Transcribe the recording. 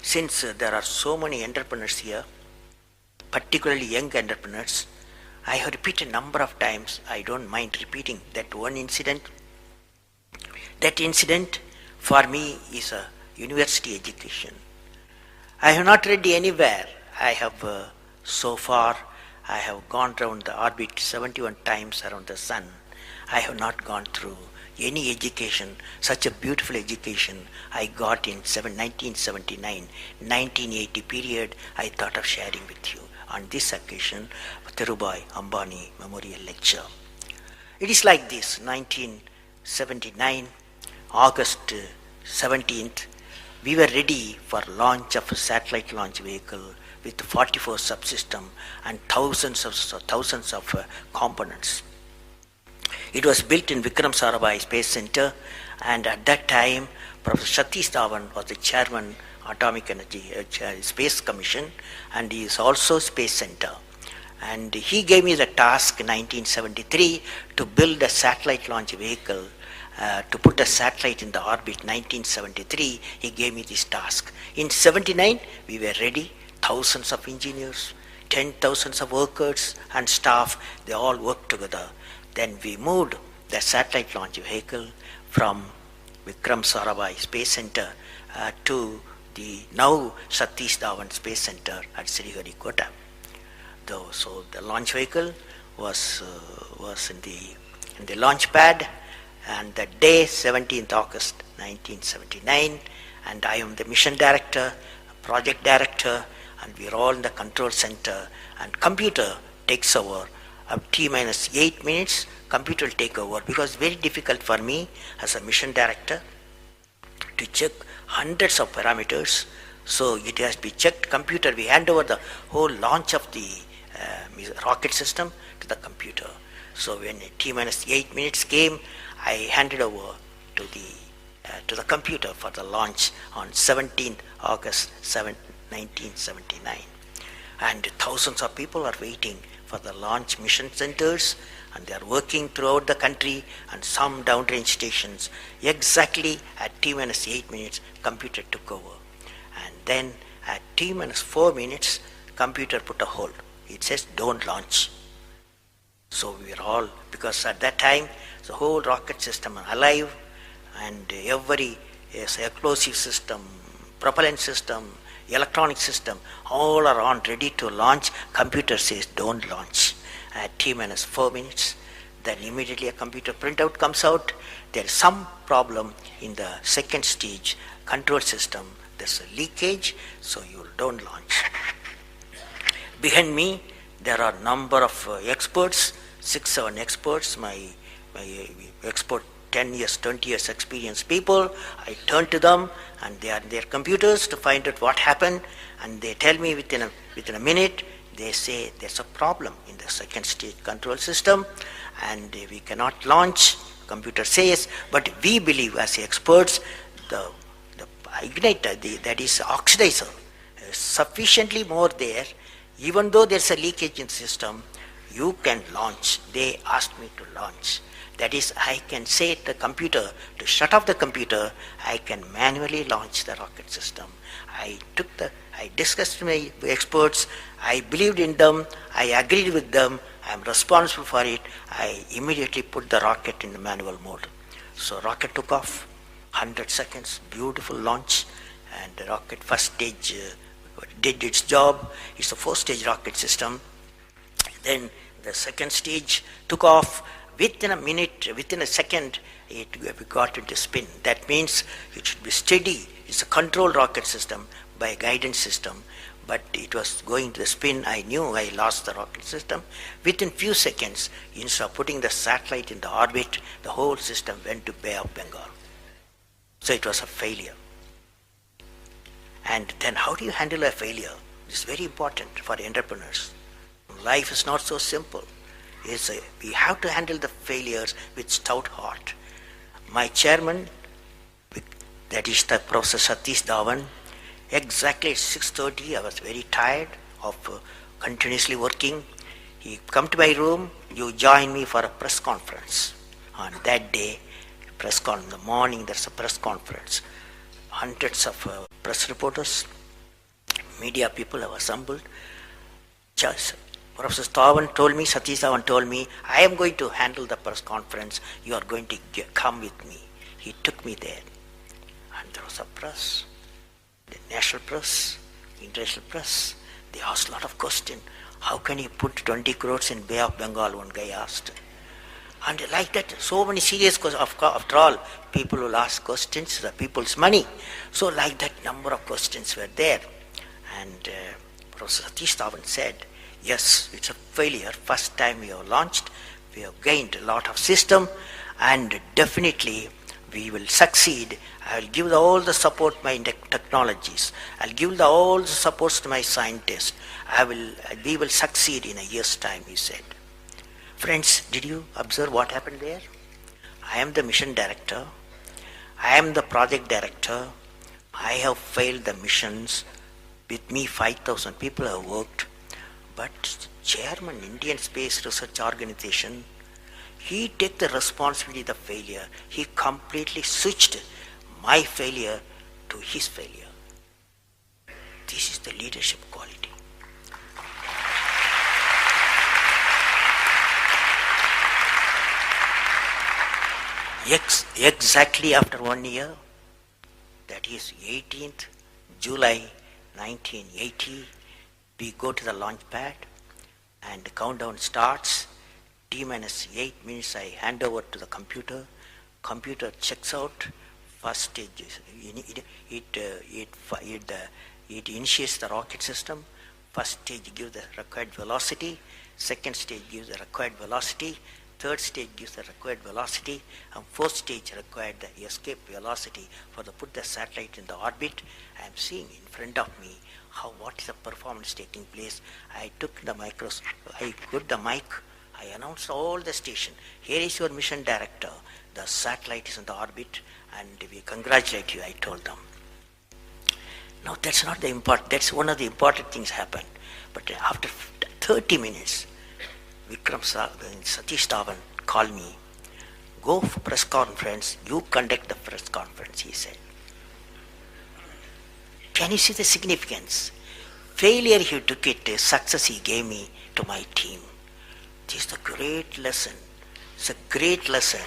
since there are so many entrepreneurs here, particularly young entrepreneurs, I have repeated a number of times. I don't mind repeating that one incident. That incident for me is a university education. I have not read anywhere. I have so far, I have gone around the orbit 71 times around the sun. I have not gone through any education, such a beautiful education I got in 1979, 1980 period. I thought of sharing with you on this occasion, Dhirubhai Ambani Memorial Lecture. It is like this, 1979, August 17th, we were ready for launch of a satellite launch vehicle with 44 subsystem and thousands of components. It was built in Vikram Sarabhai Space Center, and at that time, Professor Satish Dhawan was the chairman Atomic Energy Space Commission, and he is also Space Center. And he gave me the task in 1973 to build a satellite launch vehicle, to put a satellite in the orbit. 1973, he gave me this task. In 79, we were ready, thousands of engineers, 10,000 of workers and staff, they all worked together. Then we moved the satellite launch vehicle from Vikram Sarabhai Space Center to the now Satish Dhawan Space Center at Sriharikota. So the launch vehicle was in the launch pad, and the day 17th August 1979, and I am the mission director, project director, and we are all in the control center, and computer takes over. T minus 8 minutes, computer will take over, because very difficult for me as a mission director to check hundreds of parameters. So it has to be checked. Computer, we hand over the whole launch of the rocket system to the computer. So when T minus 8 minutes came, I handed over to the computer for the launch on 17th August 1979. And thousands of people are waiting for the launch mission centers, and they are working throughout the country and some downrange stations. Exactly at T minus 8 minutes, computer took over. And then at T minus 4 minutes, computer put a hold. It says don't launch. So we are all, because at that time, the whole rocket system alive, and every explosive system, propellant system, electronic system, all are on ready to launch. Computer says don't launch. At T minus 4 minutes, then immediately a computer printout comes out. There is some problem in the second stage control system. There's a leakage, so you don't launch. Behind me, there are number of experts, 6-7 experts, my expert 10 years, 20 years experienced people. I turn to them, and they are their computers to find out what happened, and they tell me within a minute. They say there's a problem in the second stage control system, and we cannot launch. Computer says, but we believe as experts, the igniter, that is oxidizer, is sufficiently more there. Even though there's a leakage in the system, you can launch. They asked me to launch. That is, I can say to the computer to shut off the computer. I can manually launch the rocket system. I discussed with my experts. I believed in them. I agreed with them. I am responsible for it. I immediately put the rocket in the manual mode. So rocket took off, 100 seconds, beautiful launch, and the rocket first stage did its job. It's a 4-stage rocket system. Then the second stage took off. Within a minute, within a second, we got into spin. That means it should be steady. It's a controlled rocket system by a guidance system, but it was going to the spin. I knew I lost the rocket system. Within few seconds, instead of putting the satellite in the orbit, the whole system went to Bay of Bengal. So it was a failure. And then how do you handle a failure? It's very important for entrepreneurs. Life is not so simple. We have to handle the failures with stout heart. My chairman, that is the Professor Satish Dhawan, exactly at 6:30, I was very tired of continuously working. He come to my room, you join me for a press conference. On that day, in the morning, there's a press conference. Hundreds of press reporters, Media people have assembled. Just Professor Stavan told me, Satish Dhawan told me, I am going to handle the press conference. You are going to come with me. He took me there. And there was a press, the national press, international press. They asked a lot of questions. How can you put 20 crores in Bay of Bengal? One guy asked. And like that, so many serious questions. After all, people will ask questions, the people's money. So like that, number of questions were there. And Professor Satish Dhawan said, yes, it's a failure. First time we have launched, we have gained a lot of system, and definitely we will succeed. I will give all the support my technologies. I'll give all the supports to my scientists. We will succeed in a year's time, he said. Friends, did you observe what happened there? I am the mission director. I am the project director. I have failed the missions. With me, 5,000 people have worked. But chairman, Indian Space Research Organization, he took the responsibility of the failure. He completely switched my failure to his failure. This is the leadership quality. Exactly after 1 year, that is 18th July 1980, we go to the launch pad and the countdown starts. T-minus 8 minutes I hand over to the computer. Computer checks out. First stage is, it initiates the rocket system. First stage gives the required velocity. Second stage gives the required velocity. Third stage gives the required velocity, and fourth stage required the escape velocity for the put the satellite in the orbit. I am seeing in front of me what is the performance taking place. I took the I put the mic, I announced all the station. Here is your mission director. The satellite is in the orbit, and we congratulate you, I told them. Now that's not the important, that's one of the important things happened. But after 30 minutes, Satish Dhawan called me, go for press conference, you conduct the press conference, he said. Can you see the significance? Failure he took it, success he gave me to my team. This is the great lesson. It's a great lesson.